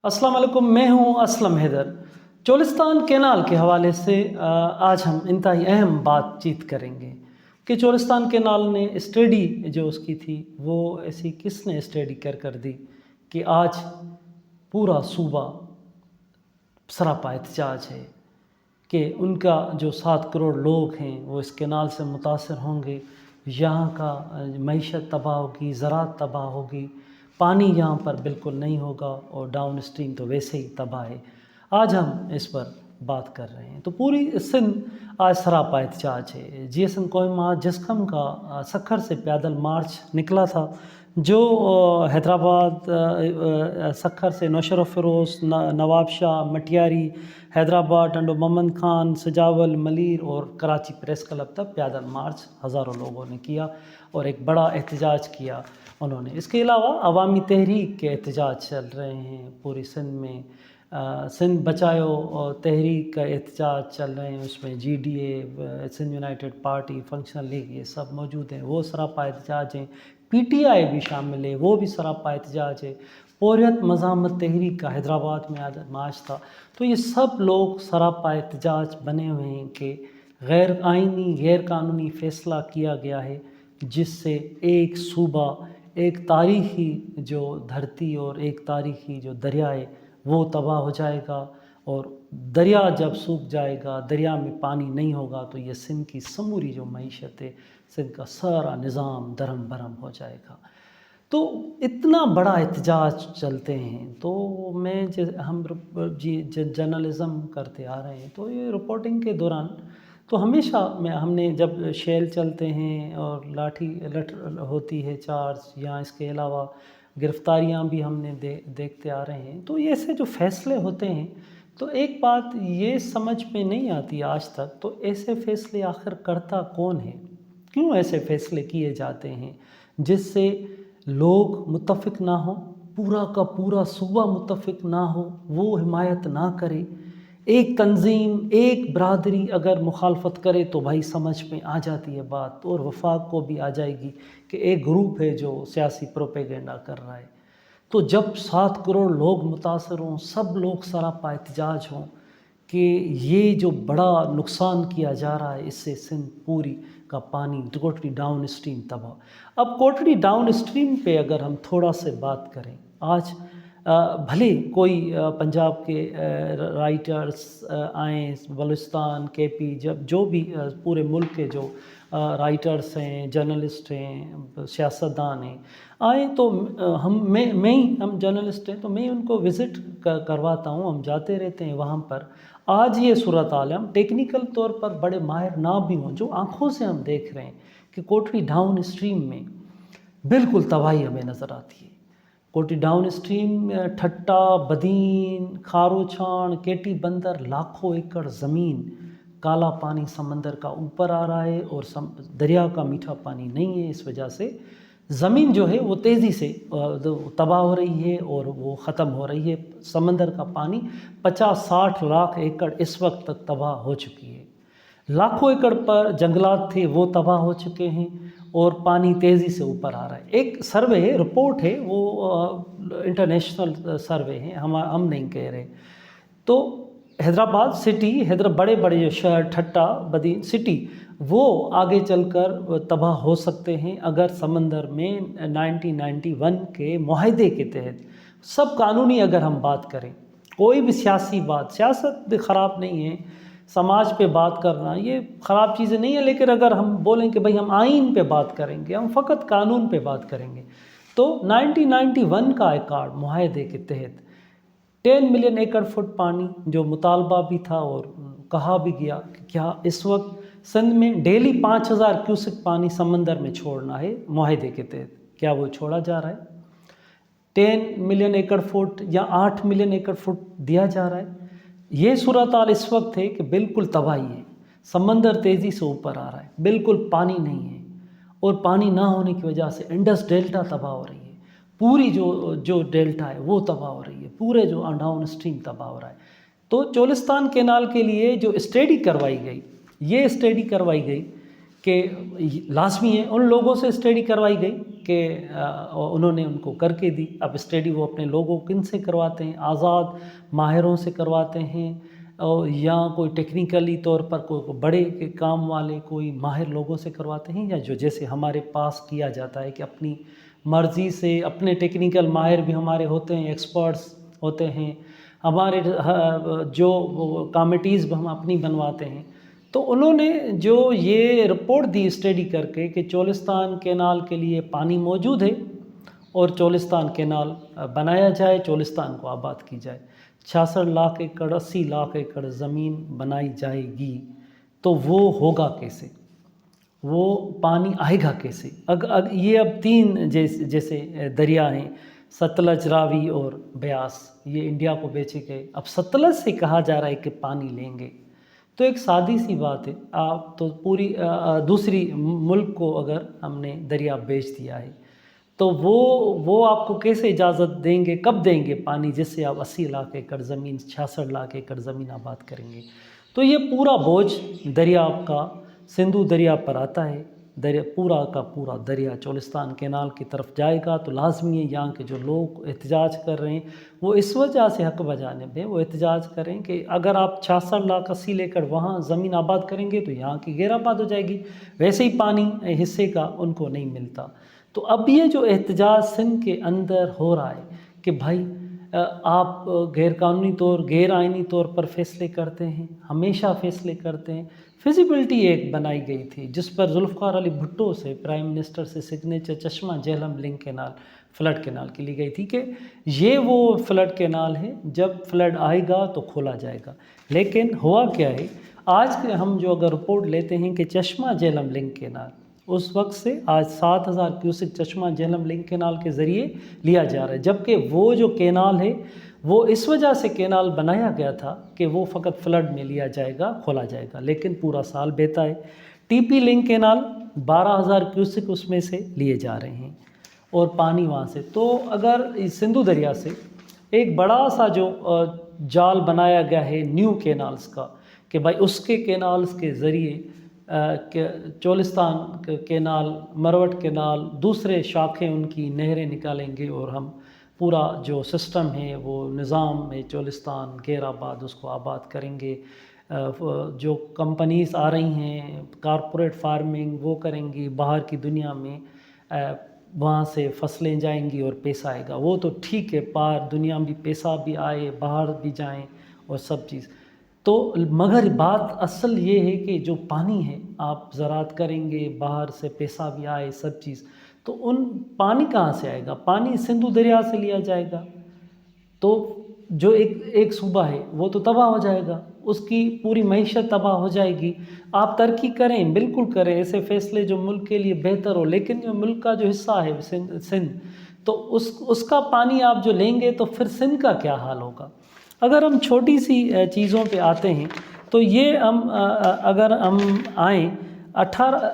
السلام علیکم، میں ہوں اسلم حیدر۔ چولستان کینال کے حوالے سے آج ہم انتہائی اہم بات چیت کریں گے کہ چولستان کینال نے اسٹڈی جو اس کی تھی وہ ایسی کس نے اسٹڈی کر دی کہ آج پورا صوبہ سراپا احتجاج ہے کہ ان کا جو 7 کروڑ لوگ ہیں وہ اس کینال سے متاثر ہوں گے، یہاں کا معیشت تباہ ہوگی، زراعت تباہ ہوگی، پانی یہاں پر بالکل نہیں ہوگا اور ڈاؤن اسٹریم تو ویسے ہی تباہ ہے۔ آج ہم اس پر بات کر رہے ہیں۔ تو پوری سندھ آج سراپا احتجاج ہے۔ جی ایس این کوہیما جسکم کا سکھر سے پیدل مارچ نکلا تھا جو حیدرآباد سکھر سے نوشر و فیروز، نواب شاہ، مٹیاری، حیدرآباد، ٹنڈو محمد خان، سجاول، ملیر اور کراچی پریس کلب تک پیدل مارچ ہزاروں لوگوں نے کیا اور ایک بڑا احتجاج کیا انہوں نے۔ اس کے علاوہ عوامی تحریک کے احتجاج چل رہے ہیں پوری سندھ میں۔ سندھ بچائو تحریک کا احتجاج چل رہے ہیں، اس میں G D A, Sindh United Party, Functional League, یہ سب موجود ہیں، وہ سراپا احتجاج ہیں۔ پی ٹی آئی بھی شامل ہے، وہ بھی سراپا احتجاج ہے۔ پوریت مزاحمت تحریک کا حیدرآباد میں مارچ تھا۔ تو یہ سب لوگ سراپا احتجاج بنے ہوئے ہیں کہ غیر آئینی، غیر قانونی فیصلہ کیا گیا ہے جس سے ایک صوبہ، ایک تاریخی جو دھرتی اور ایک تاریخی جو دریا ہے وہ تباہ ہو جائے گا، اور دریا جب سوکھ جائے گا، دریا میں پانی نہیں ہوگا تو یہ سندھ کی سموری جو معیشت ہے، سندھ کا سارا نظام درہم برہم ہو جائے گا۔ تو اتنا بڑا احتجاج چلتے ہیں تو ہم جرنلزم کرتے آ رہے ہیں، تو یہ رپورٹنگ کے دوران تو ہمیشہ ہم نے جب شیل چلتے ہیں اور لاٹھی ہوتی ہے چارج، یا اس کے علاوہ گرفتاریاں بھی ہم نے دیکھتے آ رہے ہیں، تو یہ ایسے جو فیصلے ہوتے ہیں تو ایک بات یہ سمجھ میں نہیں آتی آج تک، تو ایسے فیصلے آخر کرتا کون ہے؟ کیوں ایسے فیصلے کیے جاتے ہیں جس سے لوگ متفق نہ ہوں، پورا کا پورا صوبہ متفق نہ ہو، وہ حمایت نہ کرے؟ ایک تنظیم، ایک برادری اگر مخالفت کرے تو بھائی سمجھ میں آ جاتی ہے بات، اور وفاق کو بھی آ جائے گی کہ ایک گروپ ہے جو سیاسی پروپیگنڈا کر رہا ہے۔ تو جب 7 کروڑ لوگ متاثر ہوں، سب لوگ سراپا احتجاج ہوں کہ یہ جو بڑا نقصان کیا جا رہا ہے، اس سے سندھ پوری کا پانی کوٹڑی ڈاؤن اسٹریم تباہ۔ اب کوٹڑی ڈاؤن اسٹریم پہ اگر ہم تھوڑا سے بات کریں، آج بھلے کوئی پنجاب کے رائٹرز آئیں، بلوچستان، کے پی، جو بھی پورے ملک کے جو رائٹرز ہیں، جرنلسٹ ہیں، سیاستدان ہیں آئیں، تو ہم جرنلسٹ ہیں تو میں ان کو وزٹ کرواتا ہوں، ہم جاتے رہتے ہیں وہاں پر۔ آج یہ صورتحال ہم ٹیکنیکل طور پر بڑے ماہر نہ بھی ہوں، جو آنکھوں سے ہم دیکھ رہے ہیں کہ کوٹڑی ڈاؤن اسٹریم میں بالکل تباہی ہمیں نظر آتی ہے۔ کوٹڑی ڈاؤن اسٹریم، ٹھٹا، بدین، کھارو چھان، کیٹی بندر، لاکھوں ایکڑ زمین، کالا پانی سمندر کا اوپر آ رہا ہے اور دریا کا میٹھا پانی نہیں ہے، اس وجہ سے زمین جو ہے وہ تیزی سے تباہ ہو رہی ہے اور وہ ختم ہو رہی ہے۔ سمندر کا پانی 50-60 لاکھ ایکڑ اس وقت تک تباہ ہو چکی ہے۔ لاکھوں ایکڑ پر جنگلات تھے وہ تباہ ہو چکے ہیں اور پانی تیزی سے اوپر آ رہا ہے۔ ایک سروے ہے، رپورٹ ہے، وہ انٹرنیشنل سروے ہے، ہم نہیں کہہ رہے۔ تو حیدرآباد سٹی، بڑے بڑے جو شہر ٹھٹا، بدین سٹی، وہ آگے چل کر تباہ ہو سکتے ہیں اگر سمندر میں 1991 کے معاہدے کے تحت سب قانونی، اگر ہم بات کریں، کوئی بھی سیاسی بات، سیاست بھی خراب نہیں ہے، سماج پہ بات کرنا یہ خراب چیزیں نہیں ہیں، لیکن اگر ہم بولیں کہ بھئی ہم آئین پہ بات کریں گے، ہم فقط قانون پہ بات کریں گے، تو 1991 کا ایکارڈ معاہدے کے تحت 10 ملین ایکڑ فٹ پانی جو مطالبہ بھی تھا اور کہا بھی گیا کہ کیا اس وقت سندھ میں ڈیلی 5000 کیوسک پانی سمندر میں چھوڑنا ہے معاہدے کے تحت، کیا وہ چھوڑا جا رہا ہے؟ 10 ملین ایکڑ فٹ یا 8 ملین ایکڑ فٹ دیا جا رہا ہے؟ یہ صورتحال اس وقت ہے کہ بالکل تباہی ہے، سمندر تیزی سے اوپر آ رہا ہے، بالکل پانی نہیں ہے، اور پانی نہ ہونے کی وجہ سے انڈس ڈیلٹا تباہ ہو رہی ہے، پوری جو ڈیلٹا ہے وہ تباہ ہو رہی ہے، پورے جو ڈاؤن اسٹریم تباہ ہو رہا ہے۔ تو چولستان کینال کے لیے جو اسٹڈی کروائی گئی، یہ اسٹڈی کروائی گئی کہ لازمی ہے، ان لوگوں سے اسٹڈی کروائی گئی کہ انہوں نے ان کو کر کے دی. اب اسٹڈی وہ اپنے لوگوں کن سے کرواتے ہیں؟ آزاد ماہروں سے کرواتے ہیں یا کوئی ٹیکنیکلی طور پر کوئی بڑے کے کام والے کوئی ماہر لوگوں سے کرواتے ہیں، یا جو جیسے ہمارے پاس کیا جاتا ہے کہ اپنی مرضی سے اپنے ٹیکنیکل ماہر بھی ہمارے ہوتے ہیں، ایکسپرٹس ہوتے ہیں ہمارے، جو کمیٹیز بھی ہم اپنی بنواتے ہیں. تو انہوں نے جو یہ رپورٹ دی اسٹڈی کر کے کہ چولستان کینال کے لیے پانی موجود ہے اور چولستان کینال بنایا جائے، چولستان کو آباد کی جائے. 66 لاکھ ایکڑ 80 لاکھ ایکڑ زمین بنائی جائے گی، تو وہ ہوگا کیسے؟ وہ پانی آئے گا کیسے؟ یہ اب 3 جیسے دریا ہیں، ستلج، راوی اور بیاس، یہ انڈیا کو بیچے گئے. اب ستلج سے کہا جا رہا ہے کہ پانی لیں گے، تو ایک سادی سی بات ہے. آپ تو پوری دوسری ملک کو اگر ہم نے دریا بیچ دیا ہے تو وہ آپ کو کیسے اجازت دیں گے، کب دیں گے پانی جس سے آپ 80 لاکھ ایکڑ زمین 66 لاکھ ایکڑ زمین آباد کریں گے؟ تو یہ پورا بوجھ دریا کا سندھو دریا پر آتا ہے. پورا کا پورا دریا چولستان کینال کی طرف جائے گا. تو لازمی ہے یہاں کے جو لوگ احتجاج کر رہے ہیں وہ اس وجہ سے حق بجانب ہے، وہ احتجاج کریں کہ اگر آپ 66 لاکھ 80 ایکڑ وہاں زمین آباد کریں گے تو یہاں کی غیر آباد ہو جائے گی، ویسے ہی پانی حصے کا ان کو نہیں ملتا. تو اب یہ جو احتجاج سندھ کے اندر ہو رہا ہے کہ بھائی آپ غیر قانونی طور غیر آئینی طور پر فیصلے کرتے ہیں، ہمیشہ فیصلے کرتے ہیں. فیزیبلٹی ایک بنائی گئی تھی جس پر ذوالفقار علی بھٹو سے پرائم منسٹر سے signature Chashma Jhelum link canal flood canal کی لی گئی تھی کہ یہ وہ فلڈ کینال ہے، جب فلڈ آئے گا تو کھولا جائے گا. لیکن ہوا کیا ہے، آج کے ہم جو اگر رپورٹ لیتے ہیں کہ چشمہ جہلم لنک کینال اس وقت سے آج 7000 کیوسک چشمہ جہلم لنک کینال کے ذریعے لیا جا رہا ہے، جبکہ وہ جو کینال ہے وہ اس وجہ سے کینال بنایا گیا تھا کہ وہ فقط فلڈ میں لیا جائے گا، کھولا جائے گا، لیکن پورا سال بہتا ہے. T P link canal 12000 cusec اس میں سے لیے جا رہے ہیں اور پانی وہاں سے. تو اگر سندھو دریا سے ایک بڑا سا جو جال بنایا گیا ہے نیو کینالز کا کہ بھائی اس کے کینالز کے ذریعے چولستان کینال، مروٹ کینال، دوسرے شاخیں ان کی نہریں نکالیں گے اور ہم پورا جو سسٹم ہے وہ نظام ہے چولستان غیر آباد اس کو آباد کریں گے. جو کمپنیز آ رہی ہیں کارپوریٹ فارمنگ وہ کریں گی باہر کی دنیا میں، وہاں سے فصلیں جائیں گی اور پیسہ آئے گا. وہ تو ٹھیک ہے، باہر دنیا میں پیسہ بھی آئے، باہر بھی جائیں اور سب چیز. تو مگر بات اصل یہ ہے کہ جو پانی ہے آپ زراعت کریں گے، باہر سے پیسہ بھی آئے سب چیز، تو ان پانی کہاں سے آئے گا؟ پانی سندھو دریا سے لیا جائے گا. تو جو ایک صوبہ ہے وہ تو تباہ ہو جائے گا، اس کی پوری معیشت تباہ ہو جائے گی. آپ ترقی کریں، بالکل کریں، ایسے فیصلے جو ملک کے لیے بہتر ہو، لیکن جو ملک کا جو حصہ ہے سندھ، تو اس کا پانی آپ جو لیں گے تو پھر سندھ کا کیا حال ہوگا؟ اگر ہم چھوٹی سی چیزوں پہ آتے ہیں تو یہ اگر ہم آئیں 18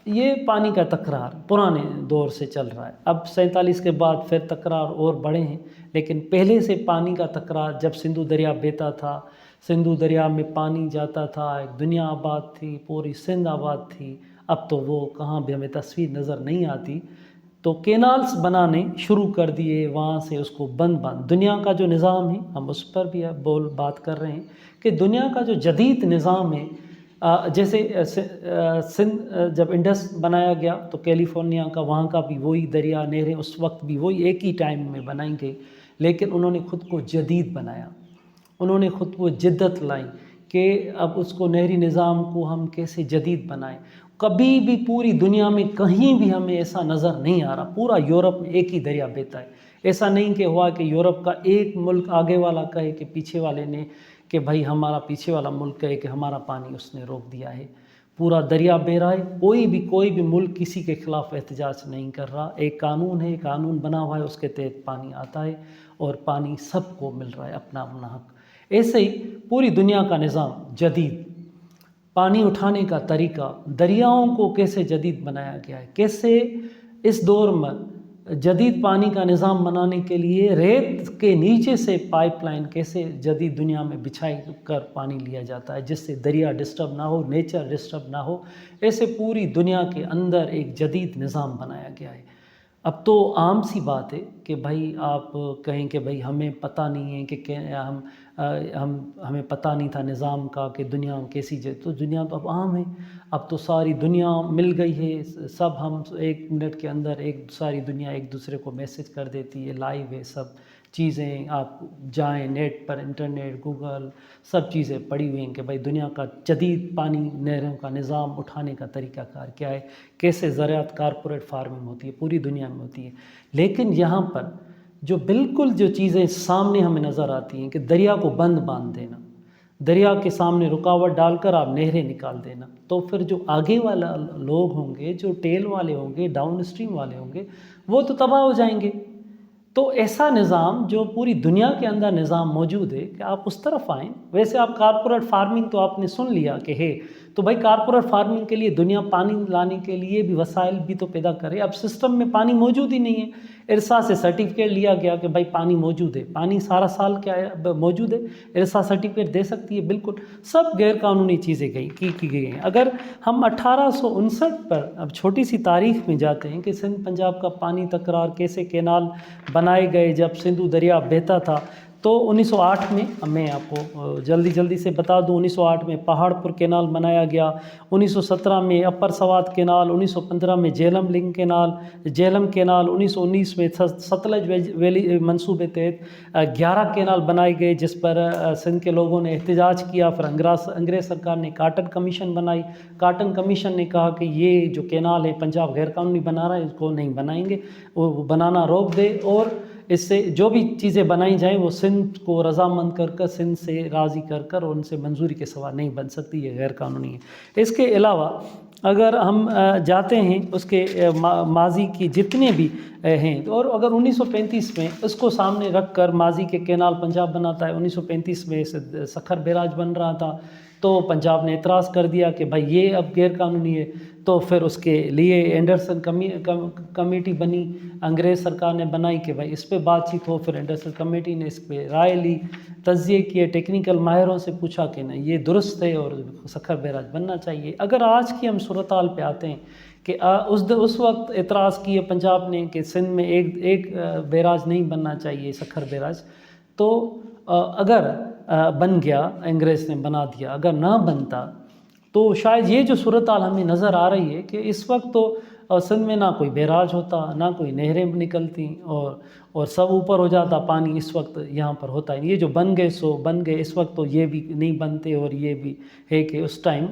یہ پانی کا تکرار پرانے دور سے چل رہا ہے. اب 47 کے بعد پھر تکرار اور بڑھے ہیں، لیکن پہلے سے پانی کا تکرار جب سندھو دریا بہتا تھا، سندھو دریا میں پانی جاتا تھا، ایک دنیا آباد تھی، پوری سندھ آباد تھی. اب تو وہ کہاں بھی ہمیں تصویر نظر نہیں آتی. تو کینالز بنانے شروع کر دیے، وہاں سے اس کو بند دنیا کا جو نظام ہے ہم اس پر بھی بات کر رہے ہیں کہ دنیا کا جو جدید نظام ہے، جیسے سندھ جب انڈس بنایا گیا تو کیلیفورنیا کا وہاں کا بھی وہی دریا نہریں اس وقت بھی وہی ایک ہی ٹائم میں بنائی گئی، لیکن انہوں نے خود کو جدید بنایا، انہوں نے خود کو جدت لائی کہ اب اس کو نہری نظام کو ہم کیسے جدید بنائیں. کبھی بھی پوری دنیا میں کہیں بھی ہمیں ایسا نظر نہیں آ رہا. پورا یورپ میں ایک ہی دریا بہتا ہے. ایسا نہیں کہ ہوا کہ یورپ کا ایک ملک آگے والا کہے کہ پیچھے والے نے کہ بھائی ہمارا پیچھے والا ملک کہے کہ ہمارا پانی اس نے روک دیا ہے. پورا دریا بہہ رہا ہے، کوئی بھی ملک کسی کے خلاف احتجاج نہیں کر رہا. ایک قانون ہے، قانون بنا ہوا ہے، اس کے تحت پانی آتا ہے اور پانی سب کو مل رہا ہے اپنا اپنا حق. ایسے ہی پوری دنیا کا نظام جدید، پانی اٹھانے کا طریقہ، دریاؤں کو کیسے جدید بنایا گیا ہے، کیسے اس دور میں جدید پانی کا نظام بنانے کے لیے ریت کے نیچے سے پائپ لائن کیسے جدید دنیا میں بچھائی کر پانی لیا جاتا ہے جس سے دریا ڈسٹرب نہ ہو، نیچر ڈسٹرب نہ ہو. ایسے پوری دنیا کے اندر ایک جدید نظام بنایا گیا ہے. اب تو عام سی بات ہے کہ بھائی آپ کہیں کہ بھائی ہمیں پتہ نہیں ہے کہ ہمیں پتہ نہیں تھا نظام کا کہ دنیا کیسی تو دنیا تو اب عام ہے، اب تو ساری دنیا مل گئی ہے، سب ہم 1 منٹ کے اندر ساری دنیا ایک دوسرے کو میسج کر دیتی ہے، لائیو ہے سب چیزیں، آپ جائیں نیٹ پر، انٹرنیٹ، گوگل، سب چیزیں پڑی ہوئی ہیں کہ بھائی دنیا کا جدید پانی نہروں کا نظام اٹھانے کا طریقہ کار کیا ہے، کیسے زراعت کارپوریٹ فارمنگ ہوتی ہے، پوری دنیا میں ہوتی ہے۔ لیکن یہاں پر جو چیزیں سامنے ہمیں نظر آتی ہیں کہ دریا کو باندھ دینا، دریا کے سامنے رکاوٹ ڈال کر آپ نہریں نکال دینا، تو پھر جو آگے والا لوگ ہوں گے، جو ٹیل والے ہوں گے، ڈاؤن اسٹریم والے ہوں گے، وہ تو تباہ ہو جائیں گے۔ تو ایسا نظام جو پوری دنیا کے اندر نظام موجود ہے کہ آپ اس طرف آئیں۔ ویسے آپ کارپوریٹ فارمنگ تو آپ نے سن لیا کہ ہے، تو بھائی کارپوریٹ فارمنگ کے لیے دنیا پانی لانے کے لیے بھی وسائل بھی تو پیدا کرے۔ اب سسٹم میں پانی موجود ہی نہیں ہے، ارسا سے سرٹیفکیٹ لیا گیا کہ بھائی پانی موجود ہے، پانی سارا سال کیا ہے موجود ہے، ارسا سرٹیفکیٹ دے سکتی ہے، بالکل سب غیر قانونی چیزیں کی گئی ہیں۔ اگر ہم 1859 پر اب چھوٹی سی تاریخ میں جاتے ہیں کہ سندھ پنجاب کا پانی تکرار کیسے کینال بنائے گئے جب سندھو دریا بہتا تھا، تو 1908 میں آپ کو جلدی سے بتا دوں، 1908 میں پہاڑ پر کینال بنایا گیا، 1917 میں اپر سوات کینال، 1915 میں Jhelum link canal, Jhelum canal, 1919 میں ستلج ویلی منصوبے تحت 11 کینال بنائے گئے، جس پر سندھ کے لوگوں نے احتجاج کیا۔ پھر انگریز سرکار نے کاٹن کمیشن بنائی، کاٹن کمیشن نے کہا کہ یہ جو کینال ہے پنجاب غیر قانونی بنا رہا ہے، اس کو نہیں بنائیں گے، وہ بنانا روک دے، اور اس سے جو بھی چیزیں بنائی جائیں وہ سندھ کو رضامند کر سندھ سے راضی کر اور ان سے منظوری کے سوا نہیں بن سکتی، یہ غیر قانونی ہے۔ اس کے علاوہ اگر ہم جاتے ہیں اس کے ماضی کی جتنے بھی ہیں، اور اگر 1935 میں اس کو سامنے رکھ کر ماضی کے کینال پنجاب بناتا ہے، 1935 میں سکھر بیراج بن رہا تھا، تو پنجاب نے اعتراض کر دیا کہ بھائی یہ اب غیر قانونی ہے، تو پھر اس کے لیے اینڈرسن کمیٹی بنی، انگریز سرکار نے بنائی کہ بھائی اس پہ بات چیت ہو۔ پھر اینڈرسن کمیٹی نے اس پہ رائے لی، تجزیے کیے، ٹیکنیکل ماہروں سے پوچھا کہ نہیں یہ درست ہے اور سکھر بیراج بننا چاہیے۔ اگر آج کی ہم صورتحال پہ آتے ہیں کہ اس وقت اعتراض کیے پنجاب نے کہ سندھ میں ایک بیراج نہیں بننا چاہیے، سکھر بیراج، تو اگر بن گیا، انگریز نے بنا دیا، اگر نہ بنتا تو شاید یہ جو صورتحال ہمیں نظر آ رہی ہے کہ اس وقت تو سندھ میں نہ کوئی بیراج ہوتا، نہ کوئی نہریں نکلتی، اور سب اوپر ہو جاتا پانی، اس وقت یہاں پر ہوتا ہے۔ یہ جو بن گئے سو بن گئے، اس وقت تو یہ بھی نہیں بنتے، اور یہ بھی ہے کہ اس ٹائم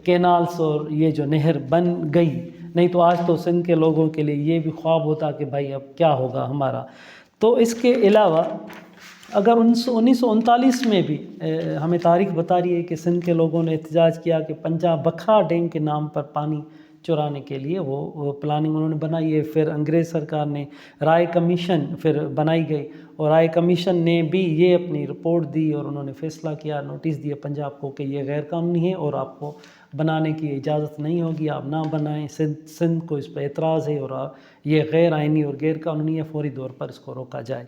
کینالز اور یہ جو نہر بن گئی، نہیں تو آج تو سندھ کے لوگوں کے لیے یہ بھی خواب ہوتا کہ بھائی اب کیا ہوگا ہمارا۔ تو اس کے علاوہ اگر 1939 میں بھی ہمیں تاریخ بتا رہی ہے کہ سندھ کے لوگوں نے احتجاج کیا کہ پنجاب بکھرا ڈیم کے نام پر پانی چرانے کے لیے وہ پلاننگ انہوں نے بنائی ہے۔ پھر انگریز سرکار نے رائے کمیشن پھر بنائی گئی، اور رائے کمیشن نے بھی یہ اپنی رپورٹ دی، اور انہوں نے فیصلہ کیا، نوٹس دیا پنجاب کو کہ یہ غیر قانونی ہے اور آپ کو بنانے کی اجازت نہیں ہوگی، آپ نہ بنائیں، سندھ کو اس پہ اعتراض ہے اور یہ غیر آئینی اور غیر قانونی ہے، فوری طور پر اس کو روکا جائے۔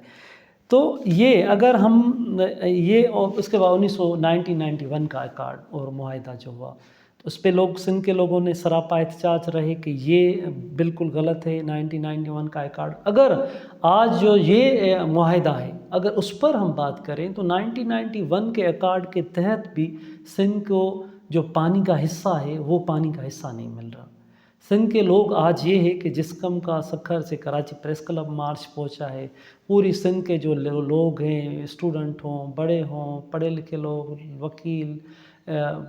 تو یہ اگر ہم یہ، اور اس کے بعد 1991 کا ایکارڈ اور معاہدہ جو ہوا، تو اس پہ سندھ کے لوگوں نے سراپا احتجاج رہے کہ یہ بالکل غلط ہے 1991 کا ایکارڈ۔ اگر آج جو یہ معاہدہ ہے اگر اس پر ہم بات کریں تو 1991 کے ایکارڈ کے تحت بھی سندھ کو جو پانی کا حصہ ہے وہ پانی کا حصہ نہیں مل رہا۔ سندھ کے لوگ آج یہ ہے کہ جس کم کا سکھر سے کراچی پریس کلب مارچ پہنچا ہے، پوری سندھ کے جو لوگ ہیں، اسٹوڈنٹ ہوں، بڑے ہوں، پڑھے لکھے لوگ، وکیل،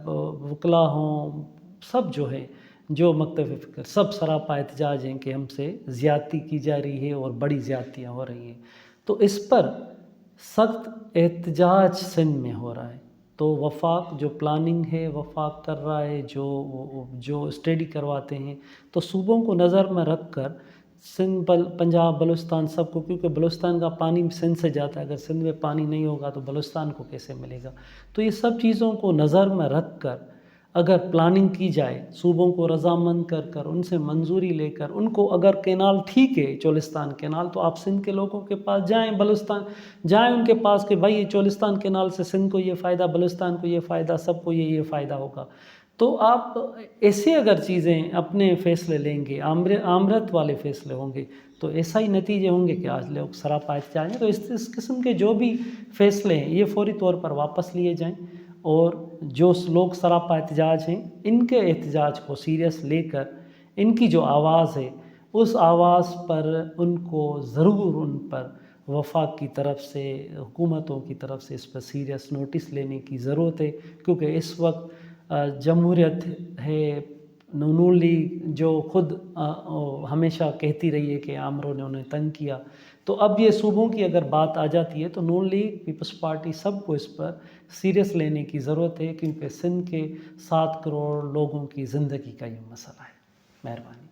وکلا ہوں، سب جو ہے، جو مکتب فکر، سب سراپا احتجاج ہیں کہ ہم سے زیادتی کی جا رہی ہے اور بڑی زیادتیاں ہو رہی ہیں۔ تو اس پر سخت احتجاج سندھ میں ہو رہا ہے۔ تو وفاق جو پلاننگ ہے، وفاق کر رہا ہے، جو اسٹڈی کرواتے ہیں، تو صوبوں کو نظر میں رکھ کر سندھ، پنجاب، بلوچستان، سب کو، کیونکہ بلوچستان کا پانی سندھ سے جاتا ہے، اگر سندھ میں پانی نہیں ہوگا تو بلوچستان کو کیسے ملے گا؟ تو یہ سب چیزوں کو نظر میں رکھ کر اگر پلاننگ کی جائے، صوبوں کو رضامند کر ان سے منظوری لے کر، ان کو اگر کینال ٹھیک ہے، چولستان کینال، تو آپ سندھ کے لوگوں کے پاس جائیں، بلوچستان جائیں ان کے پاس کہ بھائی یہ چولستان کینال سے سندھ کو یہ فائدہ، بلوچستان کو یہ فائدہ، سب کو یہ فائدہ ہوگا۔ تو آپ ایسے اگر چیزیں اپنے فیصلے لیں گے، آمرت والے فیصلے ہوں گے، تو ایسا ہی نتیجے ہوں گے کہ آج لوگ سراپا احتجاج ہیں۔ تو اس قسم کے جو بھی فیصلے ہیں یہ فوری طور پر واپس لیے جائیں، اور جو لوگ سراپا احتجاج ہیں ان کے احتجاج کو سیریس لے کر ان کی جو آواز ہے اس آواز پر ان کو ضرور ان پر وفاق کی طرف سے، حکومتوں کی طرف سے اس پر سیریس نوٹس لینے کی ضرورت ہے، کیونکہ اس وقت جمہوریت ہے، نون لیگ جو خود ہمیشہ کہتی رہی ہے کہ آمروں نے انہیں تنگ کیا، تو اب یہ صوبوں کی اگر بات آ جاتی ہے تو نون لیگ، پیپلز پارٹی، سب کو اس پر سیریس لینے کی ضرورت ہے، کیونکہ سندھ کے 7 کروڑ لوگوں کی زندگی کا یہ مسئلہ ہے۔ مہربانی۔